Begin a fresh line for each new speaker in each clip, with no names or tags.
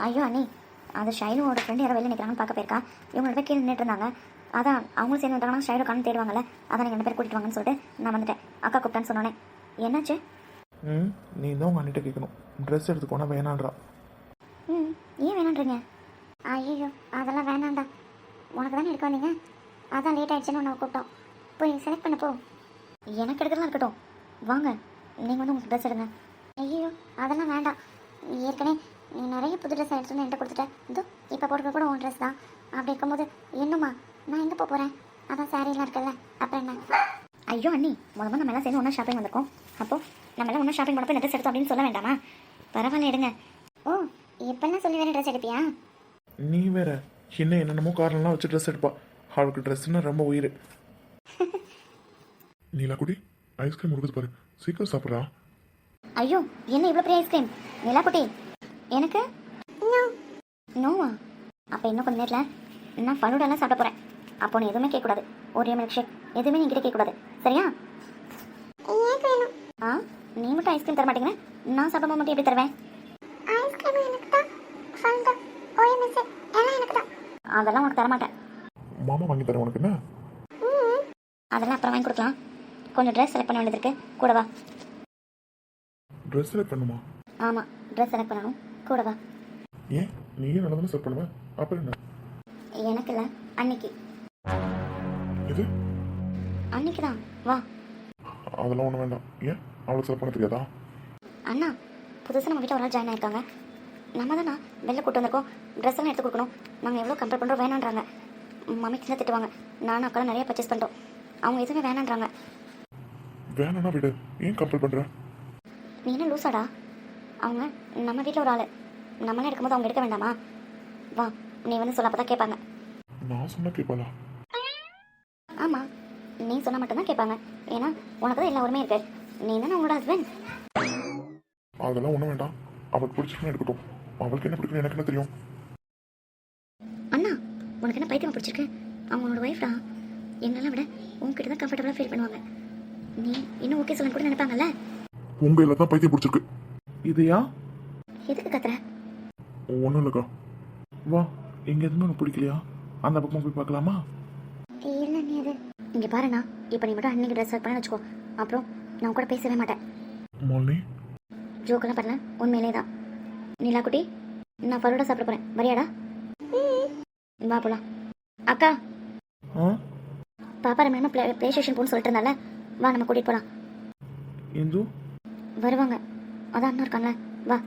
ஐயோ அண்ணி, அது ஷைனுவோட ஃப்ரெண்டு யாரோ வெளில நிற்கிறாங்கன்னு பார்க்க போயிருக்கா. இவங்களோட போய் கீழே நின்றுட்டு இருந்தாங்க. அதான் அவங்களும் சேர்ந்து வந்துட்டாங்கன்னா ஷைனோ காணும் தேடுவாங்கல்ல. அதான் நீங்கள் 2 பேர் கூட்டிட்டு வாங்கன்னு சொல்லிட்டு நான் வந்துட்டேன். அக்கா கூப்பிட்டான்னு சொன்னோன்னே என்னாச்சு?
நீ தான் உங்கள் அண்ணிட்ட கேட்கணும். ட்ரெஸ் எடுத்துக்கோனா வேணான்றா.
ஏன் வேணான்றீங்க? ஐயோ அதெல்லாம் வேணாண்டா, உனக்கு தானே எடுக்க வந்தீங்க, அதான் லேட் ஆகிடுச்சுன்னு உன்னை கூப்பிட்டோம். போய் செலக்ட் பண்ண போ. எனக்கு எடுக்கிறதா இருக்கட்டும், வாங்க நீங்கள் வந்து உங்களுக்கு ட்ரெஸ் எடுங்க. ஐயோ அதெல்லாம் வேண்டாம், ஏற்கனவே நீ நிறைய புது ட்ரெஸ் எடுத்துன்னு என்கிட்ட கொடுத்துட்டேன். இதோ இப்போ போடுறது கூட உன் ட்ரெஸ் தான். அப்படி இருக்கும்போது என்னம்மா நான் எங்கே போகிறேன்? அதான் சாரீலாம் இருக்குல்ல, அப்புறம் என்ன? ஐயோ அண்ணி, முதல்ல நம்ம எல்லாம் சேர்ந்து ஒன்றா ஷாப்பிங் வந்திருக்கோம். அப்போது நம்ம எல்லாம் ஒன்றா ஷாப்பிங் பண்ணப்போ இந்த ட்ரெஸ் எடுத்தோம் அப்படின்னு சொல்ல வேண்டாமா? பரவாயில்ல எடுங்க. ஓ இப்போல்லாம் சொல்லி வேறு ட்ரெஸ் எடுப்பியா?
நீ வேற இன்னும் என்னென்னமோ காரணம்லாம் வச்சு ட்ரெஸ் எடுப்பா. அவளுக்கு ட்ரெஸ்ஸுன்னா ரொம்ப உயிர். நீலாக்குடி ஐஸ்கிரீம் கொடுக்குது பாரு, சீக்கிரம் சாப்பிட்றா.
ஐயோ என்ன இவ்வளோ பெரிய ஐஸ்கிரீம்? நிலாக்குட்டி எனக்கு நோவா? அப்போ இன்னும் கொஞ்சம் நேரத்தில் நான் ஃபலூடாலாம் சாப்பிட போகிறேன். அப்போ நீ எதுவுமே கேட்கக்கூடாது. ஒரே மில்க் ஷேக் எதுவுமே நீங்கிட்ட கேட்கக்கூடாது, சரியா? ஆ நீ மட்டும் ஐஸ்கிரீம் தர மாட்டேங்கிற, நான் சாப்பிட மட்டும் எப்படி தருவேன்? அதெல்லாம் உனக்கு தரமாட்டேன்.
மாமா வாங்கி தரேன் உனக்கு. என்ன
அதெல்லாம் அப்புறம் வாங்கி கொடுக்கலாம். கொஞ்சம் ட்ரெஸ் செலக்ட் பண்ண வேண்டியது இருக்கு, கூட வா.
ட்ரெஸ் செலக்ட் பண்ணுமா?
ஆமாம் ட்ரெஸ் செலக்ட் பண்ணணும், கூட வா.
ஏன் நீயே நல்லா தானே செலக்ட் பண்ணுவேன், அப்புறம் என்ன?
எனக்கு இல்லை அன்னைக்கு.
இது
அன்னைக்கு தான், வா.
அதெல்லாம் ஒன்றும் வேண்டாம். ஏன் அவளுக்கு செலக்ட் பண்ண தெரியாதா?
அண்ணா புதுசாக நம்ம வீட்டில் ஒரு நாள் ஜாயின் ஆயிருக்காங்க. நம்ம தானே வெளில கூட்டு வந்திருக்கோம், ட்ரெஸ் எல்லாம் எடுத்து கொடுக்கணும். நாங்கள் எவ்வளோ கம்பேர் பண்ணுறோம் வேணான்றாங்க. மம்மி சின்ன திட்டுவாங்க. நானும் அக்காலாம் நிறைய பர்ச்சேஸ் பண்ணிட்டோம், அவங்க எதுவுமே வேணான்றாங்க.
வேணாம்னா விடு, ஏன் கம்பல் பண்ணுற?
நீ என்ன லூசாடா? அவங்க நம்ம வீட்டில் ஒரு ஆள், நம்மளாம் எடுக்கும்போது அவங்க எடுக்க வேண்டாமா? வா நீ வந்து சொல்ல அப்போ தான் கேட்பாங்க.
நான் சொன்ன கேட்பாளா?
ஆமாம் நீ சொன்னால் மட்டும்தான் கேட்பாங்க. ஏன்னா உனக்கு தான் எல்லா உரிமையும் இருக்கு, நீ தானே அவங்களோட ஹஸ்பண்ட்.
அதெல்லாம் ஒன்றும் வேண்டாம், அவளுக்கு பிடிச்சிருக்குன்னு எடுக்கட்டும். அவளுக்கு என்ன பிடிக்கணும் எனக்கு என்ன தெரியும்?
அண்ணா உனக்கு என்ன பைத்தியம் பிடிச்சிருக்கு? அவங்க உன்னோட ஒய்ஃப்டா, எங்களெல்லாம் விட உங்ககிட்ட தான் கம்ஃபர்டபுளாக ஃபீல் பண்ணுவாங்க. நீ இன்னும் ஓகே சொல்லணும் கூட நினைப்பாங்கல்ல.
உங்க எல்லாம் தான் பைத்தியம் பிடிச்சிருக்கு. இதையா?
எதுக்கு கத்துற?
ஒன்றும் இல்லைக்கா, வா. எங்க எதுவுமே உனக்கு பிடிக்கலையா? அந்த பக்கம் போய் பார்க்கலாமா?
இல்லை நீ அது இங்கே பாருண்ணா, இப்போ நீ மட்டும் அன்னைக்கு ட்ரெஸ் செலக்ட் பண்ண வச்சுக்கோ, அப்புறம் நான் கூட பேசவே மாட்டேன்.
மாலினி
ஜோக்கெல்லாம் பண்ணல, உண்மையிலே தான். நீலா குட்டி நான் பரோடா சாப்பிட போகிறேன், வரியாடா? வா போலாம். அக்கா பாப்பா நம்ம ப்ளே ஸ்டேஷன் போகணும்னு சொல்லிட்டு இருந்தால, வா நம்ம கூட்டிகிட்டு போகலாம்.
இந்து
வருவாங்க, அதான் அண்ணா இருக்காங்களே, வா.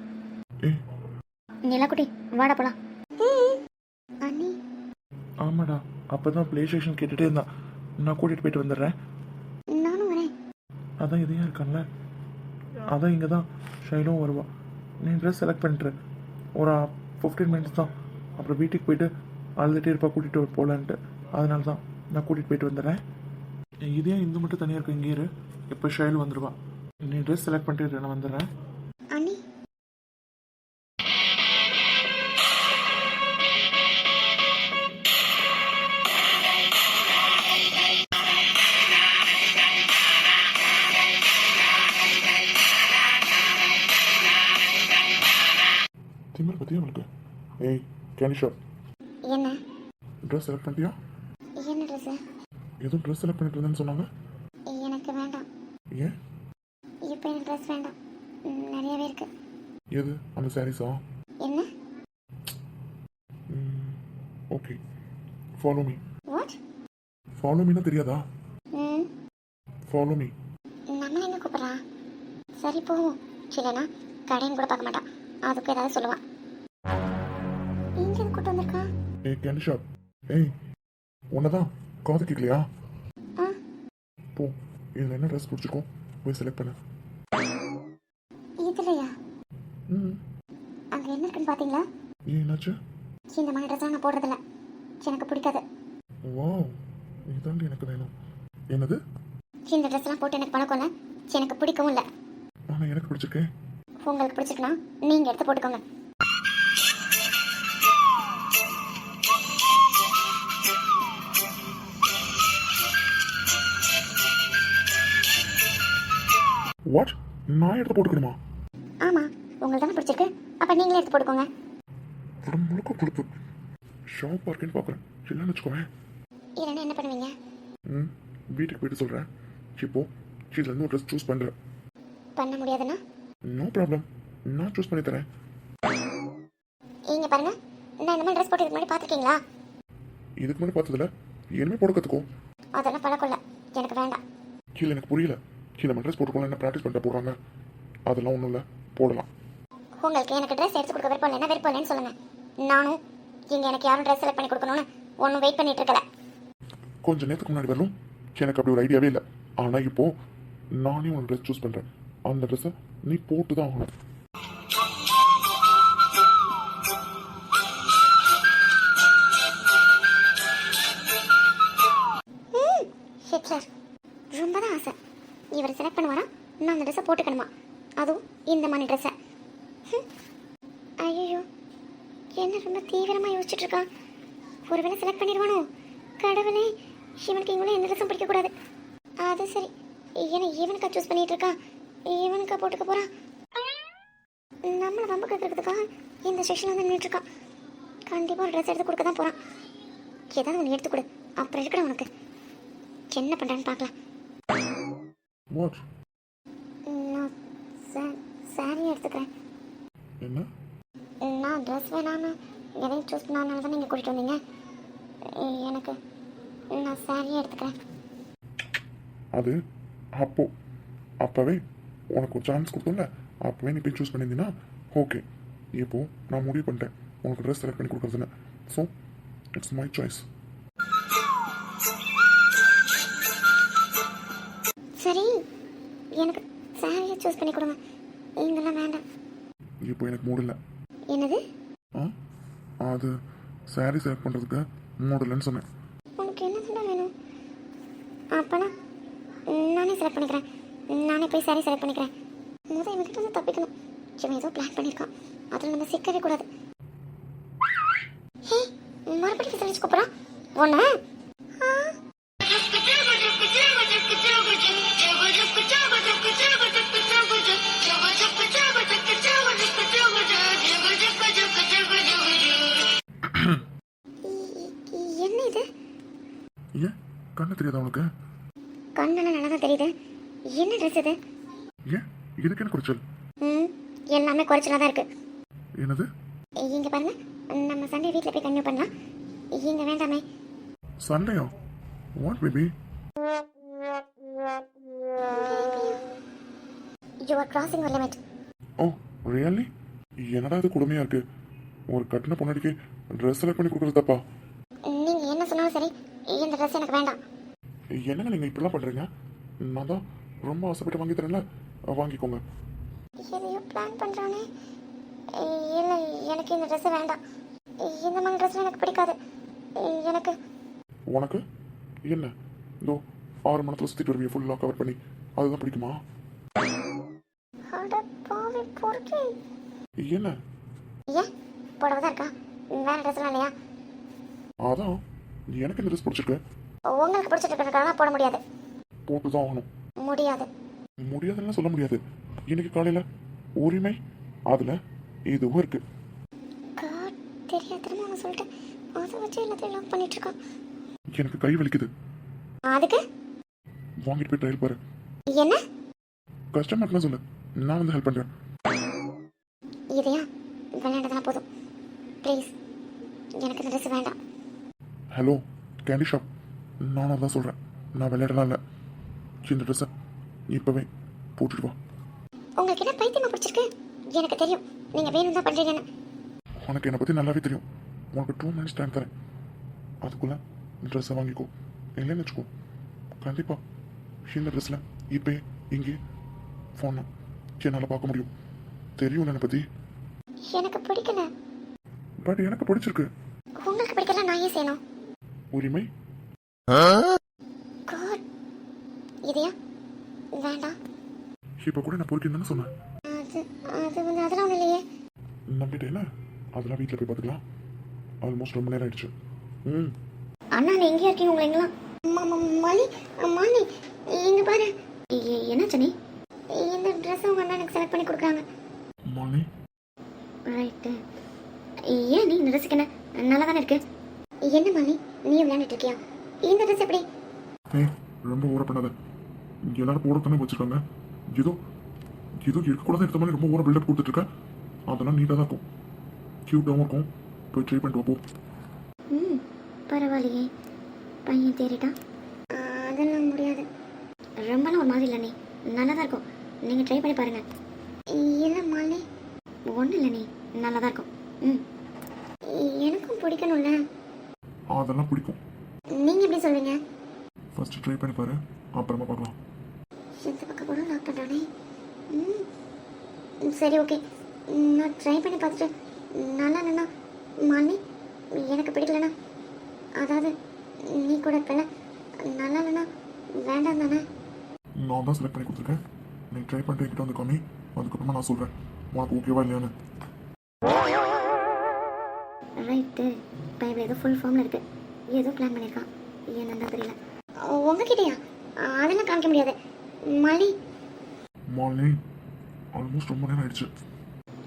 நீலா குட்டி வாடா போலாம். அண்ணி
ஆமாடா, அப்பதான் பிளே ஸ்டேஷன் கேட்டுட்டே இருந்தான். நான் கூட்டிட்டு போயிட்டு வந்துடுறேன்.
நானும் வரேன்.
அதான் இதையா இருக்கான்ல, அதான் இங்கே தான் ஷைலும் வருவா. நீ ட்ரெஸ் செலக்ட் பண்ணிட்டு ஒரு 15 மினிட்ஸ் தான், அப்புறம் வீட்டுக்கு போயிட்டு அழுதுகிட்டே இருப்பா கூட்டிகிட்டு போகலான்ட்டு. அதனால தான் நான் கூட்டிகிட்டு போயிட்டு வந்துடுறேன். இதே இந்து மட்டும் தனியாக இருக்க இங்கே இரு, இப்போ ஷைல் வந்துடுவா. நீ ட்ரெஸ் செலக்ட் பண்ணிட்டு நான் வந்துடுறேன்.
அண்ணி
திமிர் பற்றியா அவளுக்கு? ஏய் கேண்டி ஷாப்,
என்ன
ட்ரெஸ் செலக்ட் பண்ணிட்டியா?
என்ன ட்ரெஸ்ஸு?
எதுவும் ட்ரெஸ் செலக்ட் பண்ணிட்டு இருந்தேன்னு சொன்னாங்க.
எனக்கு வேண்டாம்.
ஏன்?
இப்போ எனக்கு ட்ரெஸ் வேண்டாம், நிறையவே இருக்கு.
எது அந்த சாரீஸா?
என்ன?
Okay, follow me.
What?
Follow மீனா தெரியாதா? Follow me.
நம்ம எங்க கூப்பிட்றா? சரி போவோம். இல்லைனா கடைன்னு கூட பார்க்க மாட்டான், அதுக்கு ஏதாவது சொல்லுவான். இங்கே எது கூட்டு வந்திருக்கா?
ஏய் கேண்டி ஷாப், ஏய் உன்னதான் காது கேட்கலையா? போ, இதில் என்ன ட்ரெஸ் பிடிச்சிருக்கோம் போய் செலக்ட் பண்ணு.
இதுலையா? அங்கே என்ன இருக்குன்னு பார்த்தீங்களா?
ஏன் என்னாச்சு?
இந்த மாதிரி ட்ரெஸ்லாம் நான் போடுறதில்ல, எனக்கு பிடிக்காது.
வாவ், இதாண்டி எனக்கு வேணும். என்னது?
இந்த ட்ரெஸ்லாம் போட்டு எனக்கு பழக்கம் இல்லை, எனக்கு பிடிக்கவும் இல்லை.
ஆனால் எனக்கு பிடிச்சிருக்கேன்.
உங்களுக்கு பிடிச்சிருக்குன்னா நீங்கள் எடுத்து போட்டுக்கோங்க.
வாட்? நான் எடுத்து போட்டுக்கணுமா?
ஆமாம் உங்களுக்கு தானே பிடிச்சிருக்கு, அப்போ நீங்களே எடுத்து போட்டுக்கோங்க.
உடம்பு முழுக்க கொழுப்பு. ஷாப்பாக இருக்கேன்னு பார்க்குறேன். இல்லைன்னு வச்சுக்கோவேன்.
இல்லைன்னா என்ன பண்ணுவீங்க?
வீட்டுக்கு போயிட்டு சொல்கிறேன். இப்போ இதுலேருந்து ஒரு ட்ரெஸ் சூஸ் பண்ணுறேன்.
பண்ண முடியாதுன்னா?
நோ ப்ராப்ளம், நான் சூஸ் பண்ணி தரேன்.
இங்க பாருங்க, நான் இந்த மாதிரி ட்ரெஸ் போட்டு இதுக்கு முன்னாடி பார்த்துருக்கீங்களா?
இதுக்கு முன்னாடி பார்த்ததுல இனிமே போட கற்றுக்கோ.
அதெல்லாம் பழக்கம் இல்லை, எனக்கு வேண்டாம்.
கீழே எனக்கு புரியல. கீழே ட்ரெஸ் போட்டுக்கோங்க, என்ன ப்ராக்டிஸ் பண்ணிட்டு போடுறாங்க. அதெல்லாம் ஒன்றும் இல்லை, போடலாம்.
உங்களுக்கு எனக்கு ட்ரெஸ் எடுத்து கொடுக்க விருப்பம் இல்லைன்னா விருப்பம் இல்லைன்னு சொல்லுங்க. நானும் இங்கே எனக்கு யாரும் ட்ரெஸ் செலக்ட் பண்ணி கொடுக்கணும்னு ஒன்றும் வெயிட் பண்ணிட்டு இருக்கல.
கொஞ்சம் நேரத்துக்கு முன்னாடி வரலும் எனக்கு அப்படி ஒரு ஐடியாவே இல்லை. ஆனால் இப்போ நானே உனக்கு ட்ரெஸ் சூஸ் பண்ணுறேன். அந்த ட்ரெஸ்ஸை நீ போட்டு தான் ஆகணும்.
ஹிட்லர் ரொம்ப தான் ஆசை. இவர் செலக்ட் பண்ணுவாரா, நான் அந்த ட்ரெஸ்ஸை போட்டுக்கணுமா, அதுவும் இந்த மாதிரி ட்ரெஸ்ஸை. ஐயோ, என்ன ரொம்ப தீவிரமாக யோசிச்சுட்டு இருக்கா. ஒருவேளை செலக்ட் பண்ணிடுவானோ? கடவுளே, இவனுக்கு இவங்களும் எந்த ட்ரெஸ்ஸும் பிடிக்கக்கூடாது. அது சரி, ஏன்னா இவனுக்கா சூஸ் பண்ணிட்டு இருக்கா, இவனுக்கா போட்டுக்க போகிறான். நம்மளை வம்பு கேட்கறதுக்காக இந்த செக்ஷன் வந்து நின்றுட்டு இருக்கான். கண்டிப்பாக ஒரு ட்ரெஸ் எடுத்து கொடுக்க தான் போகிறான். ஏதாவது ஒன்று எடுத்து கொடு, அப்புறம் இருக்கிற உனக்கு என்ன பண்ணுறான்னு பார்க்கலாம்.
வாட்?
நான் சாரி எடுத்துக்கிறேன்.
என்ன?
நான் ட்ரெஸ் வேணான்னு எதையும் சூஸ் பண்ணாதனால தான் நீங்கள் கூட்டிகிட்டு வந்தீங்க. எனக்கு நான் சாரியே எடுத்துக்கிறேன்.
அது அப்போவே உனக்கு ஒரு சான்ஸ் கொடுத்தோம்ல, அப்போவே நீ போய் சூஸ் பண்ணியிருந்தீங்கன்னா ஓகே. இப்போ நான் முடிவு பண்ணிட்டேன் உனக்கு ட்ரெஸ் செலக்ட் பண்ணி கொடுக்குறதுன்னு. So it's my choice.
சரி, எனக்கு சாரியை சூஸ் பண்ணி கொடுங்க. இதெல்லாம் வேண்டாம்.
இப்போ எனக்கு மூடு இல்லை.
என்னது?
அது சாரி செலக்ட் பண்ணுறதுக்கு மூடு இல்லைன்னு சொன்னேன்.
உனக்கு என்ன சொல்ல வேணும்? அப்போனா நானே செலக்ட் பண்ணிக்கிறேன். நானே போய் சாரி செலக்ட் பண்ணிக்கிறேன். முதல் இவன்கிட்ட வந்து தப்பிக்கணும். இவன் ஏதோ பிளான் பண்ணியிருக்கான், அதில் நம்ம சிக்கவே கூடாது. ஹே, மறுபடியும் சொல்லிச்சு கூப்பிட்றான் ஒன்று. என்ன இது?
ஏன் கண்ணு தெரியாதா உனக்கு?
கண்ணெல்லாம் நல்லா தான் தெரியுது. என்ன ட்ரெஸ் இது?
ஏன் இதுக்கு என்ன குறைச்சல்?
எல்லாமே குறைச்சலாக தான் இருக்கு.
என்னது?
இங்க பாருங்க, நம்ம சண்டே வீட்டில் போய் கன்டினியூ பண்ணலாம். இங்க வேண்டாமே.
சண்டையா? What baby?
You are crossing your limit.
Oh really? என்னடா இது கொடுமையாக இருக்கு. ஒரு கட்டின பொண்ணாடிக்கு ட்ரெஸ் செலக்ட் பண்ணி கொடுக்குறது தப்பா?
நீங்க என்ன சொன்னாலும் சரி, இந்த ட்ரெஸ் எனக்கு வேண்டாம்.
என்னங்க நீங்கள் இப்படிலாம் பண்ணுறீங்க? நான் தான் ரொம்ப ஆசைப்பட்டு வாங்கி தரேன்ல, வாங்கிக்கோங்க.
எதையோ பிளான் பண்ணுறானே. இல்லை, எனக்கு இந்த ட்ரெஸ் வேண்டாம். இந்த மாதிரி ட்ரெஸ்லாம் எனக்கு பிடிக்காது. எனக்கு
உனக்கு என்ன இதோ 6 மணத்தில் சுற்றிட்டு வருவிய ஃபுல்லாக கவர் பண்ணி, அதுதான் பிடிக்குமா?
அட பாவி பொறுக்கி.
என்ன?
ஏன் புடவை தான் இருக்கா, வேற ட்ரெஸ்லாம் இல்லையா?
அதான் எனக்கு இந்த ட்ரெஸ் பிடிச்சிருக்கு.
உங்களுக்கு பிடிச்சிட்டு இருக்கிறதுக்காக போட முடியாது.
போட்டு தான் ஆகணும்.
முடியாது.
முடியாதுன்னு சொல்ல முடியாது. இன்னைக்கு காலையில் உரிமை அதில் இதுவும் இருக்கு.
காட், தெரியாது திரும்ப அவன் சொல்லிட்டு அதை வச்சு எல்லாத்தையும் லாக் பண்ணிட்டு இருக்கான்.
எனக்கு கை வலிக்குது.
அதுக்கு
வாங்கிட்டு போய் ட்ரையல் பாரு.
என்ன?
கஸ்டமர்லாம் சொல்லு, நான் வந்து ஹெல்ப் பண்ணுறேன்.
இதையா விளையாண்டதெல்லாம் போதும் ப்ளீஸ், எனக்கு இந்த ட்ரெஸ் வேண்டாம்.
ஹலோ கேண்டி ஷாப், நானும் அதான் சொல்கிறேன். நான் விளையாடலாம் இல்லை. இந்த ட்ரெஸ்ஸை இப்போவே போட்டுட்டு வா.
உங்களுக்கு என்ன பைத்தியமா பிடிச்சிருக்கு? எனக்கு தெரியும் நீங்கள் வேணும் தான் பண்ணுறீங்கன்னு.
உனக்கு என்னை பற்றி நல்லாவே தெரியும். உனக்கு 2 மினிட்ஸ் டைம் தரேன். அதுக்குள்ளே இந்த ட்ரெஸ்ஸை வாங்கிக்கோ. இல்லைன்னு வச்சுக்கோ, கண்டிப்பாக இந்த ட்ரெஸ்ஸில் இப்போ இங்கே ஃபோனை என்னால் பார்க்க முடியும். தெரியும் என்னை பற்றி.
எனக்கு பிடிக்கல.
பட் எனக்கு பிடிச்சிருக்கு.
உங்களுக்கு பிடிக்கல, நான் ஏன் செய்யணும்?
உரிமை.
காட், இதையா வேண்டாம்.
இப்போ கூட நான் பொறுக்கின்னு சொன்னேன்.
அதெல்லாம் ஒன்றும் இல்லையே.
நம்பிட்டேல, அதெல்லாம் வீட்டில் போய் பார்த்துக்கலாம். ஆல்மோஸ்ட் ரொம்ப நேரம் ஆயிடுச்சு.
அண்ணா நீ எங்கேயா இருக்கீங்க? உங்களை எங்கெல்லாம் மணி மணி இங்கே பாரு. என்ன சனி, இந்த ட்ரெஸ் உங்கள் அண்ணா எனக்கு செலக்ட் பண்ணி கொடுக்குறாங்க.
மணி
ரைட்டு. ஏன் நீ இந்த
போட தானே வச்சிருக்காங்க. ஏதோ ஏதோ இருக்கக்கூடாது எடுத்த மாதிரி ரொம்ப ஓவரா பில்டப் கொடுத்துட்டு இருக்கேன். அதெல்லாம் நீட்டாக தான் இருக்கும், க்யூட்டாகவும் இருக்கும். போய் ட்ரை பண்ணிட்டு வா போ.
ம் பரவாயில்லையே, பையன் தேறிட்டான். அதெல்லாம் முடியாது. ரொம்பலாம் ஒரு மாதிரி இல்லை நீ, நல்லா தான் இருக்கும். நீங்கள் ட்ரை பண்ணி பாருங்கள். இல்லை மாலி, ஒன்றும் இல்லை நீ, நல்லா தான் இருக்கும். ம் எனக்கும் பிடிக்கணும்ல.
அதெல்லாம் பிடிக்கும்.
நீங்கள் எப்படி சொல்வீங்க?
ஃபர்ஸ்ட் ட்ரை பண்ணி பாரு, அப்புறமா பார்க்கலாம்.
இந்த பக்கம் கூட லாக் பண்ணுறானே. சரி ஓகே, நான் ட்ரை பண்ணி பார்த்துட்டு நல்லா இல்லைண்ணா மாலி, எனக்கு பிடிக்கலண்ணா, அதாவது நீ கூட இருக்கல, நல்லா இல்லைண்ணா வேண்டாம் தானே.
நான் தான் செலக்ட் பண்ணி கொடுத்துருக்கேன். நீ ட்ரை பண்ணிட்டு என்கிட்ட வந்து காமி, அதுக்கப்புறமா நான் சொல்கிறேன் உனக்கு ஓகேவா இல்லையான்னு.
ரைட்டு, பைபிள் ஏதோ ஃபுல் ஃபார்மில் இருக்குது, ஏதோ பிளான் பண்ணியிருக்கான், என்னன்னு தெரியல. உங்ககிட்டயா? அதெல்லாம் காமிக்க முடியாது மாலி.
மாலினி, ஆல்மோஸ்ட் ரொம்ப நேரம் ஆயிடுச்சு.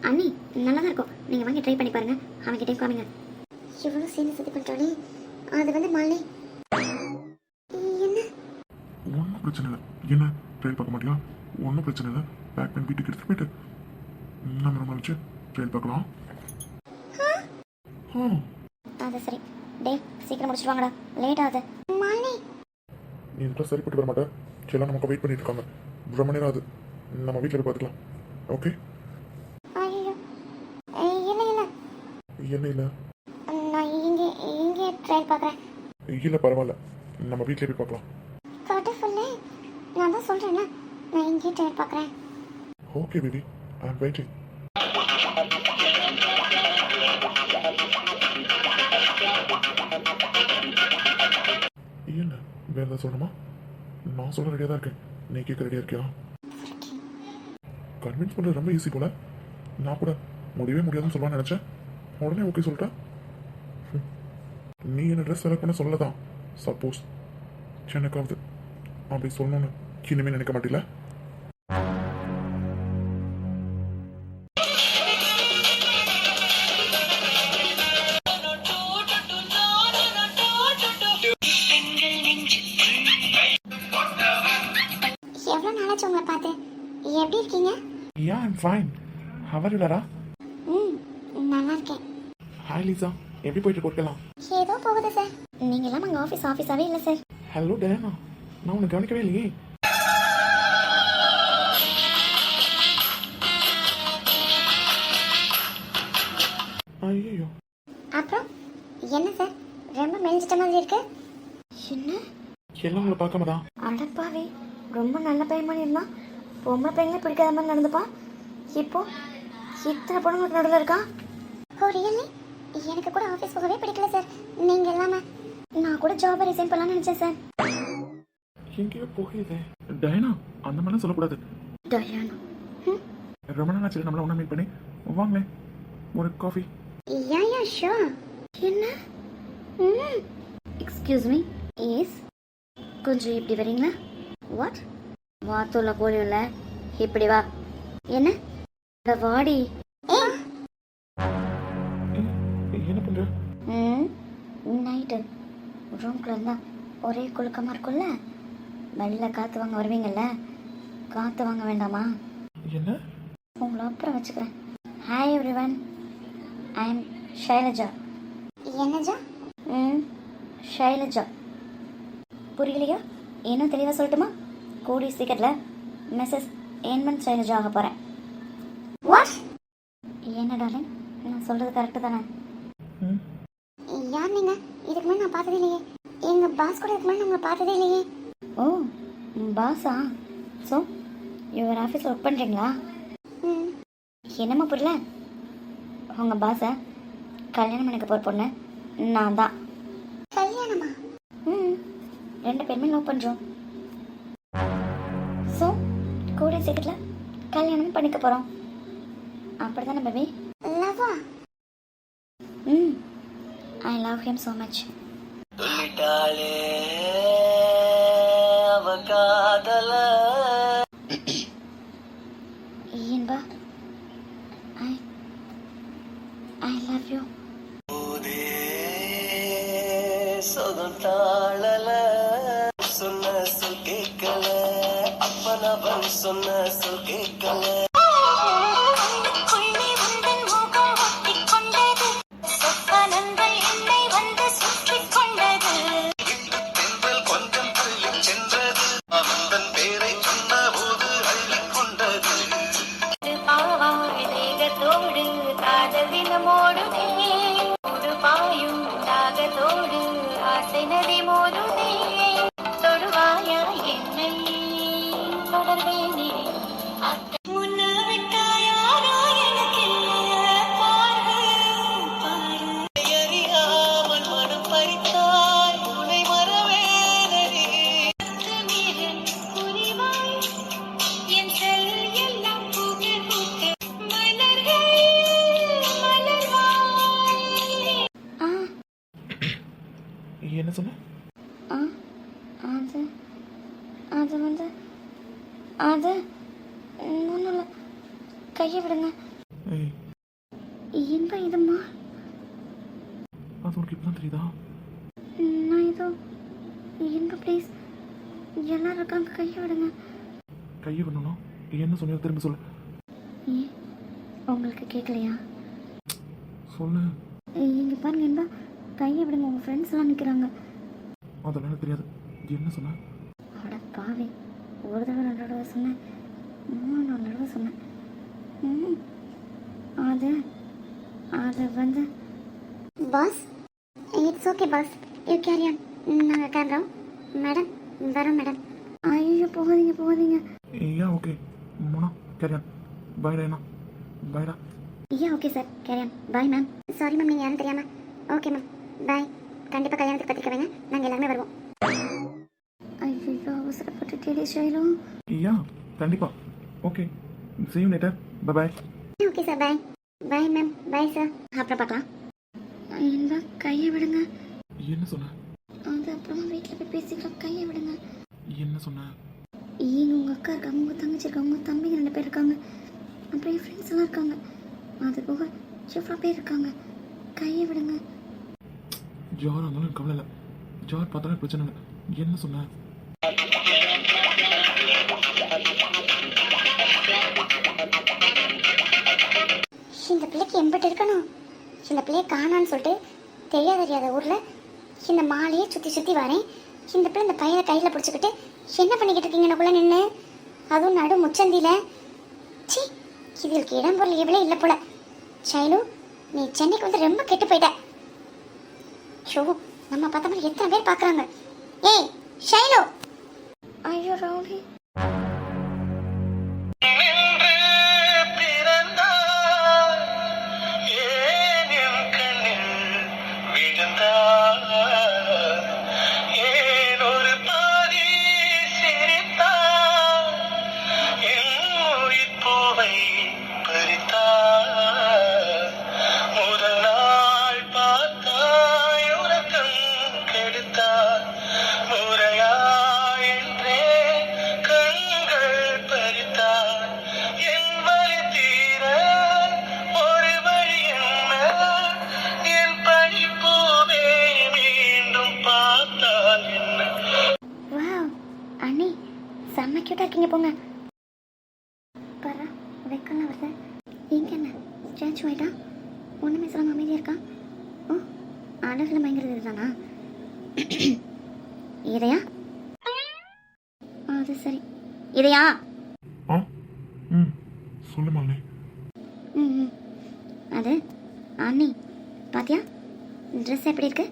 அண்ணி நல்லா தான் இருக்கும், நீங்கள் வாங்கி ட்ரை பண்ணி பாருங்கள், அவன்கிட்டயும் காமிங்க. இவ்வளோ சீனியர் சுற்றி பண்ணுறானே, அது வந்து மாலி என்ன
ஒன்றும் பிரச்சனை இல்லை. என்ன ட்ரெயின் பார்க்க மாட்டியா? ஒன்றும் பிரச்சனை இல்லை. பேக் பண்ணி வீட்டுக்கு எடுத்துகிட்டு போயிட்டு நம்ம நம்ம வச்சு ட்ரெயின் பார்க்கலாம்.
அது சரி, டே சீக்கிரம் முடிச்சுட்டு வாங்கடா, லேட் ஆகுது. மாலி
நீ இதுக்கெல்லாம் சரிப்பட்டு வர மாட்டேன். எல்லாம் நமக்கு வெயிட் பண்ணிட்டு இருக்காங்க. ரொம்ப நேரம் ஆகுது, நம்ம வீட்டில் போய் பார்த்துக்கலாம். ஓகே?
ஐயோ இல்லை இல்லை,
என்ன இல்லை?
நான் இங்கே ட்ரையல் பார்க்குறேன்.
இல்லை பரவாயில்ல, நம்ம வீட்டில் போய் பார்க்கலாம்.
கடவுளே, நான் தான் சொல்கிறேன்ல, நான் இங்கே ட்ரையல் பார்க்குறேன்.
Okay baby, I am waiting. என்ன வேறு ஏதாவது சொல்லணுமா? நான் சொல்ல ரெடியாக தான் இருக்கேன், நீ கேட்க ரெடியாக இருக்கியா? கன்வின்ஸ் பண்ணுறது ரொம்ப ஈஸி போல. நான் கூட முடியவே முடியாதுன்னு சொல்லுவான்னு நினச்சேன், உடனே ஓகே சொல்லிட்டேன். நீ என்ன ட்ரெஸ் செலக்ட் பண்ண சொல்லதான். சப்போஸ் எனக்காவது அப்படி சொல்லணும்னு இனிமேல் நினைக்க மாட்டில?
எவ்வளோ நாளாச்சு உங்களை பார்த்து, எப்படி இருக்கீங்க?
Yeah I'm fine. How are you Lara?
நல்லா இருக்கேன்.
ஹாய் லீசா, எப்படி போயிட்டு கொடுக்கலாம்?
ஏதோ போகுது சார். நீங்களாம் அங்கே ஆஃபீஸாகவே இல்லை சார்.
ஹலோ டேனா, நான் உன்னை கவனிக்கவே இல்லையே. ஐயோ,
அப்புறம் என்ன சார், ரொம்ப மெலிஞ்சிட்ட மாதிரி இருக்கு. என்ன
எல்லாம் உங்களை பார்க்காம தான்.
அடப்பாவே, ரொம்ப நல்ல பையன் மாதிரி இருந்தான், பொம்பளை பையங்களே பிடிக்காத மாதிரி நடந்துப்பான், இப்போ இத்தனை பொண்ணுங்களுக்கு நடுவில் இருக்கான். ஓ ரியலி? எனக்கு கூட ஆஃபீஸ் போகவே பிடிக்கல சார், நீங்கள் இல்லாமல். நான் கூட ஜாபை ரிசைன் பண்ணலாம்னு நினச்சேன் சார்.
எங்கேயோ போகுது. டயனா, அந்த மாதிரிலாம் சொல்லக்கூடாது.
டயானா?
ரொம்ப நாள் ஆச்சு நம்மள ஒன்றா மீட் பண்ணி. வாங்களேன் ஒரு காஃபி.
Yeah sure. என்ன? Excuse me. எஸ், கொஞ்சம் இப்படி வரீங்களா? வாட்? வாத்தோல போலியோல இப்படி வா. என்ன வாடி?
என்ன பண்ற?
நைட்டு ரூம்குள்ள இருந்தா ஒரே குழுக்கமாக இருக்கும்ல, வெளில காற்று வாங்க வருவீங்கல்ல, காற்று வாங்க வேண்டாமா?
என்ன?
உங்களை அப்புறம் வச்சுக்கிறேன். Hi everyone, I am Shailaja. என்னஜா? ஷைலஜா. புரியலையா? இன்னும் தெளிவாக சொல்லட்டுமா? கூடி சீக்கிரத்தில் மிஸ்ஸஸ் ஏன்மன் ஷைலஜா ஆக போகிறேன். வாட்? என்ன டார்லிங், நான் சொல்கிறது கரெக்டு தானே? யார் நீங்கள்? இதுக்கு மேலே நான் பார்த்ததே இல்லையே. எங்கள் பாஸ் கூட இதுக்கு மேலே நாங்கள் பார்த்ததே இல்லையே. ஓ பாஸா? ஸோ இவர் ஆஃபீஸில் ஒர்க் பண்ணுறீங்களா? என்னம்மா புரியல? உங்கள் பாஸை கல்யாணம் பண்ணிக்க போகிற பொண்ணு நான் தான். கல்யாணமா? ரெண்டு பேருமே லவ் பண்ணுறோம். ஸோ கூட சீக்கிரத்தில் கல்யாணம் பண்ணிக்க போகிறோம். அப்படி தானே பேபி? லவ்வா? I love him so much.
சொல்லிட்டாளே அவ காதல.
Inba, I love you.
போதே சொகம் தாழல, சொன்ன சொல் கேட்கல, அப்ப சொன்ன சொல் கேட்கல
கொள்ளை உந்தன் முகம் ஒட்டிக் கொண்டது சொப்பனங்கள் என்னை வந்து சுற்றிக் கொண்டது
தென்றல் கொஞ்சம் தள்ளி சென்றது அவன் பேரை சொன்ன போது அள்ளிக் கொண்டது
பாவாய் தேகத்தோடு காதல் தினமோடுதே ஒரு பாயும் தாகத்தோடு ஆசை நதி மோதுதே தொடுவாயா என்னை தொடர்வேனே முன்ன விட்டாயாரோ எனக்கில்ல பாரு பாரு
அறியாமல் மனம் பறித்தாய் உனை மறவேனடி
புரிவாய் என் செல் எல்லாம் புகழ் பூக்க மலர்கள் மலர்வாய்
ஆ
என்ன சொன்ன
ஆ அது அது வந்து அது ஒன்றும் இல்லை கையை விடுங்க
ஏய்
என்ன இதுமா
அது உனக்கு இப்போ தான் தெரியுதா
நான் ஏதோ எங்க ப்ளீஸ் எல்லாரும் இருக்காங்க கையை விடுங்க
கையை பண்ணணும் என்ன சொன்னியோ திரும்ப சொல்லு
ஏன் உங்களுக்கு கேட்கலையா
சொல்லு
இங்கே பாருங்க என்பா கையை விடுங்க உங்கள் ஃப்ரெண்ட்ஸ்லாம் நிற்கிறாங்க
அதெல்லாம் எனக்கு தெரியாது என்ன சொன்ன
அட பாவி ஒரு தடவை 2 தடவை சொன்னேன் 3 தடவை சொன்னேன் ம், அது அது வந்து boss it's okay boss you carry on நாங்கள் கிளம்புறோம் மேடம் வரோம் மேடம் ஐயோ போகாதீங்க போகாதீங்க
ஏன் ஓகே மோனா கேரியான் பாய்டா பாய்டா
okay sir carry on bye ma'am sorry ma'am நீங்கள் யாரும் தெரியாமல் ஓகே மேம் பாய் கண்டிப்பாக கல்யாணத்துக்கு பத்திரிக்கை வைங்க நாங்கள் எல்லாருமே வருவோம் ஐயோ அவசரப்பட்டு ஷைலும்
யா கண்டிப்பா okay see you later bye bye
okay sir bye bye ma'am bye sir அப்புறம் பார்க்கலாம் இந்த கையை விடுங்க
என்ன சொன்ன
அது அப்புறமா வீட்டில் போய் பேசிக்கலாம் கையை விடுங்க
என்ன சொன்ன
ஏங்க உங்கள் அக்கா இருக்காங்க உங்கள் தங்கச்சி இருக்காங்க உங்கள் தம்பிங்க 2 பேர் இருக்காங்க அப்புறம் என் ஃப்ரெண்ட்ஸ் எல்லாம் இருக்காங்க அது போக எவ்வளோ பேர் இருக்காங்க கையை விடுங்க
ஜார் இருந்தாலும் எனக்கு கவலை இல்லை ஜார் பார்த்தாலும் பிரச்சனை இல்லை என்ன சொன்ன
இந்த பிள்ளைக்கு எம்பிட்டு இருக்கணும் இந்த பிள்ளையை காணான்னு சொல்லிட்டு தெரியாத ஊரில் இந்த மாலையை சுற்றி சுற்றி வரேன் இந்த பிள்ளை இந்த பையனை கையில் பிடிச்சிக்கிட்டு என்ன பண்ணிக்கிட்டு இருக்கீங்க எனக்குள்ளே நின்று அதுவும் நடு முச்சந்தியில் சி இதுக்கு இடம் பொருள் எவ்வளோ இல்லை போல ஷைலு நீ சென்னைக்கு வந்து ரொம்ப கெட்டு போயிட்ட ஷோ நம்ம பார்த்த மாதிரி எத்தனை பேர் பார்க்குறாங்க ஏய் ஷைலு ஐயோ ரவுடி
நின்று பிறந்தார் ஏன் என் கண்ணில் விழுந்தார் ஏன் ஒரு பாதி சிரித்தார் என் உயிர் பூவை பறித்தார் முதல் நாள் பார்த்தாய் உறக்கம் கெடுத்தார் முறையா என்றே கண்கள் பறித்தார் என் வழி தீர ஒரு வழி என்ன என் படிப்போவே மீண்டும் பார்த்தால் என்ன
வாவ் அண்ணி செம்ம கியூட்டாக இருக்கீங்க போங்க பாரா வெக்கலாம் வருது இங்கே என்ன ஸ்டாச்சு ஆயிட்டா ஒன்றுமே சொல்லாம அமைதியாக இருக்கான் ஓ அழகில் மயங்கிறது இதுதானா இதையா அது சரி இதையா
ஆ ம் சொல்லு மாலினி
ம் ம். அது அண்ணி பாத்தியா ட்ரெஸ் எப்படி இருக்கு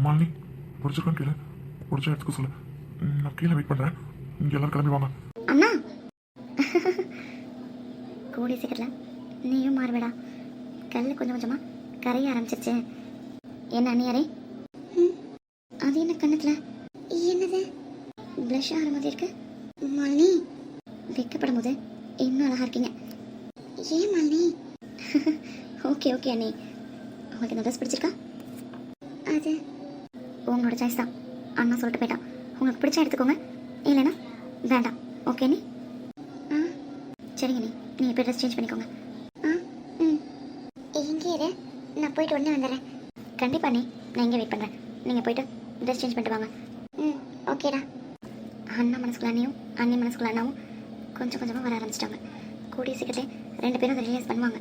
மாலினி பிடிச்சிருக்கான்னு கீழே பிடிச்சா எடுத்துக்க சொல்லு நான் கீழே வெயிட் பண்ணுறேன் இங்கே எல்லாரும் கிளம்பி வாங்க
அண்ணா கூடி சீக்கிரத்தில் நீயும் மாறுவேடா கல் கொஞ்சம் கொஞ்சமாக கரைய ஆரம்பிச்சிருச்சு என்ன அண்ணியாரே அது என்ன கண்ணத்தில் என்னது ப்ளஷ் ஆகிற மாதிரி இருக்கு மாலினி வைக்கப்படும் போது இன்னும் அழகாக இருக்கீங்க ஏன் மாலினி ஓகே ஓகே அண்ணி உங்களுக்கு இந்த ட்ரெஸ் பிடிச்சிருக்கா அது உங்களோட சாய்ஸ் தான் அண்ணா சொல்லிட்டு போயிட்டான் உங்களுக்கு பிடிச்சா எடுத்துக்கோங்க இல்லைன்னா வேண்டாம் ஓகே நீ ஆ சரிங்க நீ இப்போ ட்ரெஸ் சேஞ்ச் பண்ணிக்கோங்க ஆ ம் இங்கே இரு நான் போயிட்டு உடனே வந்துடுறேன் கண்டிப்பாக நான் இங்கே வெயிட் பண்ணுறேன் நீங்கள் போயிட்டு ட்ரெஸ் சேஞ்ச் பண்ணிட்டு வாங்க ம் ஓகேடா அண்ணா மனசுக்குள்ள அண்ணியும் அண்ணி மனசுக்குள்ள அண்ணாவும் கொஞ்சம் கொஞ்சமாக வர ஆரம்பிச்சிட்டாங்க. கூடிய சீக்கிரத்திலே 2 பேரும் அதை ரியலைஸ் பண்ணுவாங்க.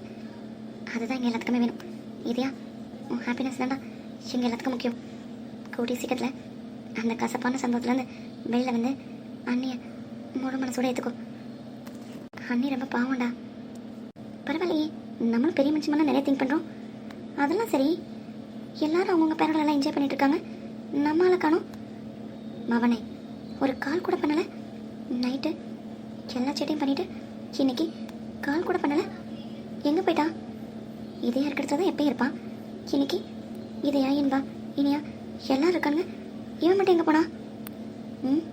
அதுதான் எங்கள் எல்லாத்துக்குமே வேணும். இதையா உன் ஹாப்பினஸ் தான்டா எங்கள் எல்லாத்துக்கும் முக்கியம். கூடிய சீக்கிரத்தில் அந்த கசப்பான சம்பவத்துலேருந்து வெளியில் வந்து அண்ணியை முழு மனசோட ஏற்றுக்கோ. அண்ணி ரொம்ப பாவம்டா. பரவாயில்லையே, நம்மளும் பெரிய மனுஷமெல்லாம் நிறைய திங்க் பண்ணுறோம். அதெல்லாம் சரி, எல்லாரும் அவங்கவுங்க பேரோடலாம் என்ஜாய் பண்ணிட்டு இருக்காங்க. நம்மளால காணோம். மவனே ஒரு கால் கூட பண்ணலை. நைட்டு எல்லா சேட்டையும் பண்ணிட்டு இன்னைக்கு கால் கூட பண்ணலை. எங்கே போயிட்டா? இதையா இருக்கிறது எப்பயும் இருப்பான். இன்னைக்கு இதையா இன்பா இனியா எல்லாரும் இருக்காங்க. இவன் மட்டும் எங்கே போனா? ம்